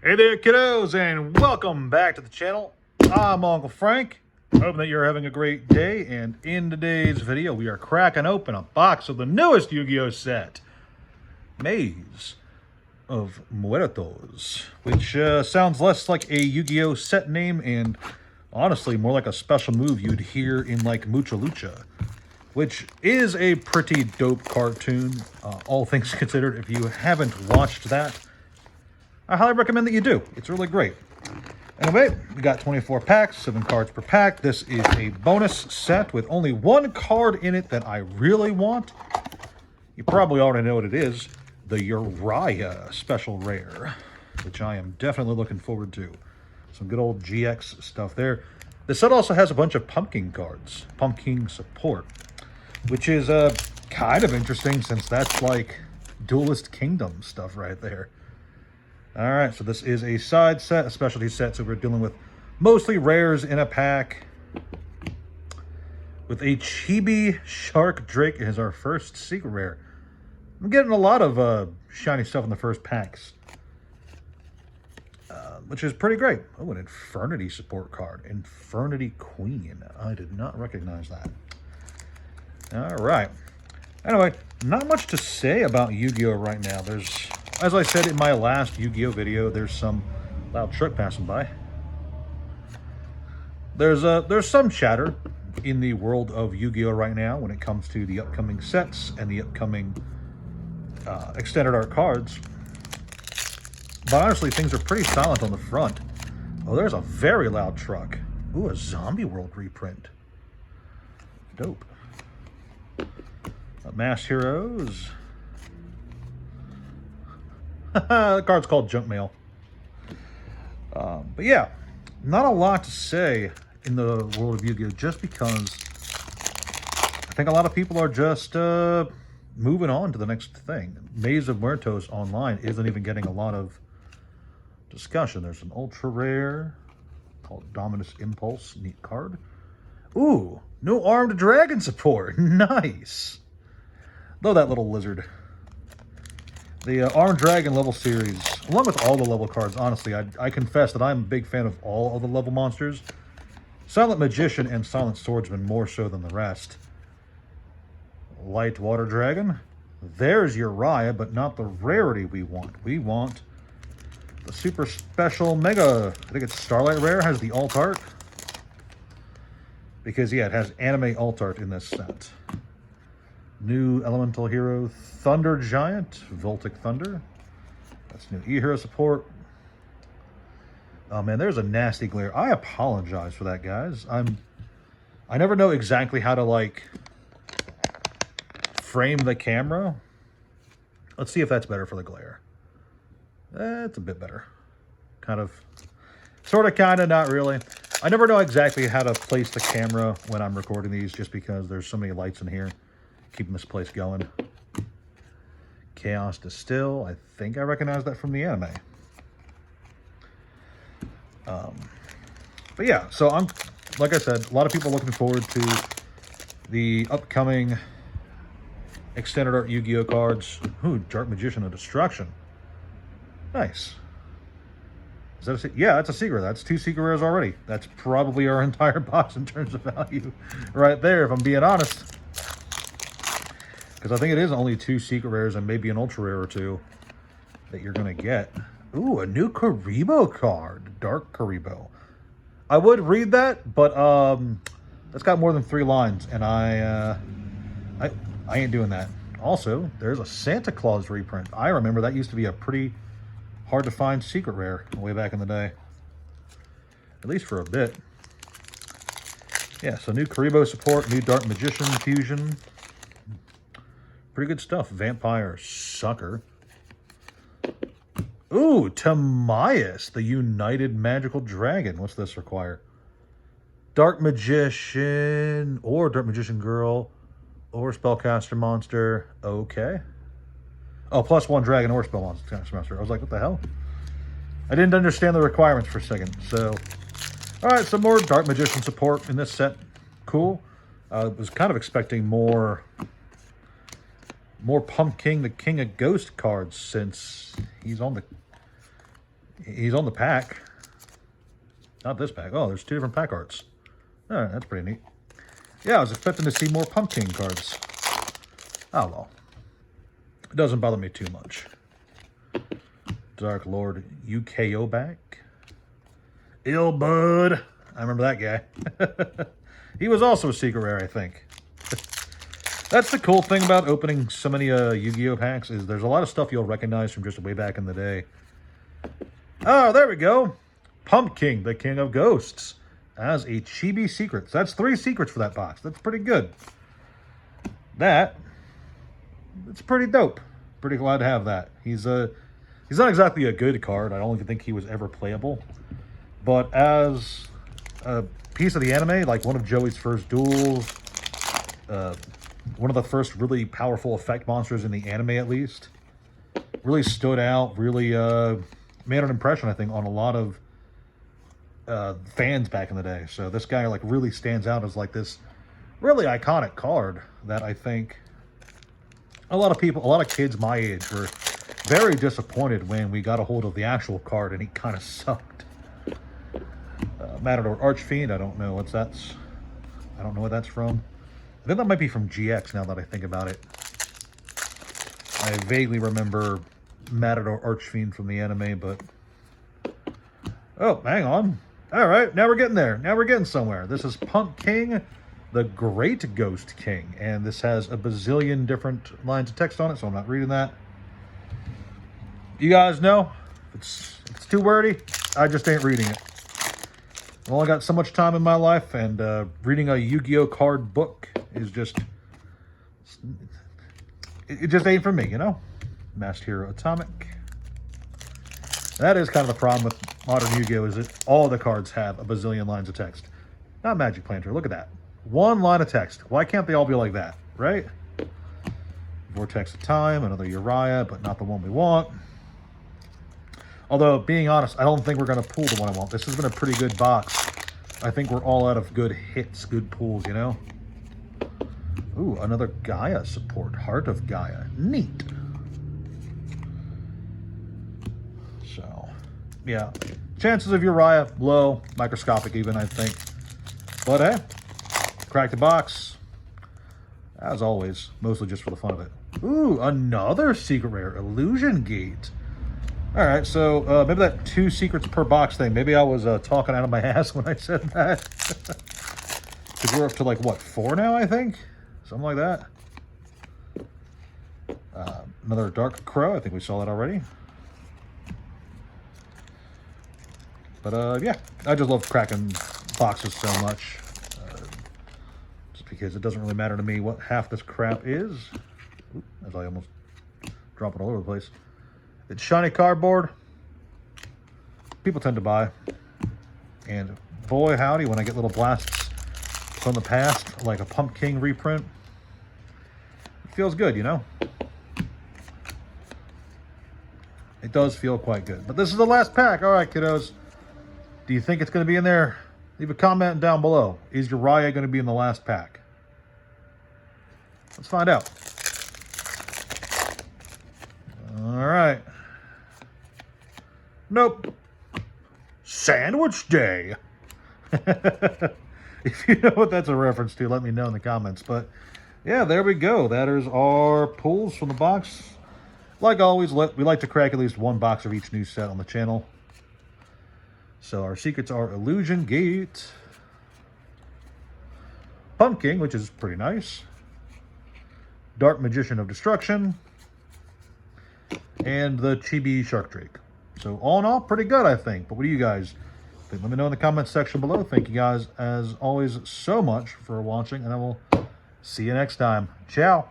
Hey there, kiddos, and welcome back to the channel. I'm Uncle Frank. Hoping that you're having a great day, and in today's video, we are cracking open a box of the newest Yu-Gi-Oh set, Maze of Muertos, which sounds less like a Yu-Gi-Oh set name and honestly more like a special move you'd hear in like Mucha Lucha, which is a pretty dope cartoon, all things considered. If you haven't watched that, I highly recommend that you do. It's really great. Anyway, we got 24 packs, 7 cards per pack. This is a bonus set with only one card in it that I really want. You probably already know what it is. The Uriah Special Rare, which I am definitely looking forward to. Some good old GX stuff there. The set also has a bunch of pumpkin cards, pumpkin support, which is kind of interesting since that's like Duelist Kingdom stuff right there. All right, so this is a side set, a specialty set, so we're dealing with mostly rares in a pack. With a Chibi Shark Drake as our first secret rare. I'm getting a lot of shiny stuff in the first packs, which is pretty great. Oh, an Infernity support card. Infernity Queen. I did not recognize that. All right. Anyway, not much to say about Yu-Gi-Oh right now. There's, as I said in my last Yu-Gi-Oh video, there's some loud truck passing by. There's some chatter in the world of Yu-Gi-Oh right now when it comes to the upcoming sets and the upcoming extended art cards. But honestly, things are pretty silent on the front. Oh, there's a very loud truck. Ooh, a Zombie World reprint. Dope. Masked Heroes. The card's called Junk Mail. But yeah, not a lot to say in the world of Yu-Gi-Oh! Just because I think a lot of people are just moving on to the next thing. Maze of Muertos online isn't even getting a lot of discussion. There's an ultra rare called Dominus Impulse. Neat card. Ooh, no armed dragon support. Nice. Love that little lizard. The Armed Dragon level series, along with all the level cards, honestly, I confess that I'm a big fan of all of the level monsters. Silent Magician and Silent Swordsman more so than the rest. Light Water Dragon. There's Uriah, but not the rarity we want. We want the super special mega, I think it's Starlight Rare, has the alt art. Because, yeah, it has anime alt art in this set. New elemental hero, Thunder Giant, Voltic Thunder. That's new E-Hero support. Oh man, there's a nasty glare. I apologize for that, guys. I never know exactly how to like frame the camera. Let's see if that's better for the glare. It's a bit better. Kind of, sort of, kind of, not really. I never know exactly how to place the camera when I'm recording these just because there's so many lights in here. Keeping this place going. Chaos Distill. I think I recognize that from the anime. But yeah, so I'm, like I said, a lot of people are looking forward to the upcoming extended art Yu-Gi-Oh cards. Ooh, Dark Magician of Destruction. Nice. Is that a, yeah, that's a secret. That's 2 secret rares already. That's probably our entire box in terms of value right there, if I'm being honest. Because I think it is only 2 secret rares and maybe an ultra rare or 2 that you're going to get. Ooh, a new Karibo card. Dark Karibo. I would read that, but that's got more than 3 lines, and I ain't doing that. Also, there's a Santa Claus reprint. I remember that used to be a pretty hard to find secret rare way back in the day. At least for a bit. Yeah, so new Karibo support, new Dark Magician fusion. Pretty good stuff. Vampire Sucker. Ooh, Tamias, the United Magical Dragon. What's this require? Dark Magician, or Dark Magician Girl, or Spellcaster Monster. Okay. Oh, +1 Dragon or Spellcaster Monster. I was like, what the hell? I didn't understand the requirements for a second. So, all right, some more Dark Magician support in this set. Cool. I was kind of expecting more Pumpkin, the King of Ghost cards, since he's on the He's on the pack. Not this pack. Oh, there's 2 different pack arts. All right, that's pretty neat. Yeah, I was expecting to see more Pumpkin cards. Oh, well. It doesn't bother me too much. Dark Lord UKO back. Ill Bud. I remember that guy. He was also a secret rare, I think. That's the cool thing about opening so many Yu-Gi-Oh packs is there's a lot of stuff you'll recognize from just way back in the day. Oh, there we go. Pumpkin, the King of Ghosts, as a Chibi Secrets. That's 3 secrets for that box. That's pretty good. It's pretty dope. Pretty glad to have that. He's not exactly a good card. I don't even think he was ever playable. But as a piece of the anime, like one of Joey's first duels, one of the first really powerful effect monsters in the anime at least, really stood out, really made an impression, I think, on a lot of fans back in the day. So this guy like really stands out as like this really iconic card that I think a lot of kids my age were very disappointed when we got a hold of the actual card and he kind of sucked. Matador Archfiend, I don't know what that's from. I think that might be from GX now that I think about it. I vaguely remember Matador Archfiend from the anime, but... Oh, hang on. All right, now we're getting there. Now we're getting somewhere. This is Pumpkin, the Great Ghost King, and this has a bazillion different lines of text on it, so I'm not reading that. You guys know, if it's too wordy, I just ain't reading it. I've only got so much time in my life, and reading a Yu-Gi-Oh card book is just... It just ain't for me, you know? Masked Hero Atomic. That is kind of the problem with modern Yu-Gi-Oh! Is that all the cards have a bazillion lines of text. Not Magic Planter, look at that. 1 line of text. Why can't they all be like that, right? Vortex of Time, another Uriah, but not the one we want. Although, being honest, I don't think we're going to pull the one I want. This has been a pretty good box. I think we're all out of good hits, good pulls, you know? Ooh, another Gaia support. Heart of Gaia. Neat. So, yeah. Chances of Uriah, low. Microscopic even, I think. But, hey. Crack the box. As always. Mostly just for the fun of it. Ooh, another secret rare. Illusion Gate. Alright, so maybe that 2 secrets per box thing. Maybe I was talking out of my ass when I said that. Because we're up to, like, what, 4 now, I think? Something like that. Another Dark Crow. I think we saw that already. But, yeah. I just love cracking boxes so much. Just because it doesn't really matter to me what half this crap is. Ooh, as I almost drop it all over the place. It's shiny cardboard. People tend to buy. And boy howdy, when I get little blasts from the past, like a Pumpkin reprint, it feels good, you know? It does feel quite good. But this is the last pack. All right, kiddos. Do you think it's going to be in there? Leave a comment down below. Is Uriah going to be in the last pack? Let's find out. All right. Nope. Sandwich Day. If you know what that's a reference to, let me know in the comments. But yeah, there we go. That is our pulls from the box. Like always, we like to crack at least 1 box of each new set on the channel. So our secrets are Illusion Gate, Pumpkin, which is pretty nice, Dark Magician of Destruction, and the Chibi Shark Drake. So all in all, pretty good, I think. But what do you guys think? Let me know in the comments section below. Thank you guys, as always, so much for watching, and I will see you next time. Ciao.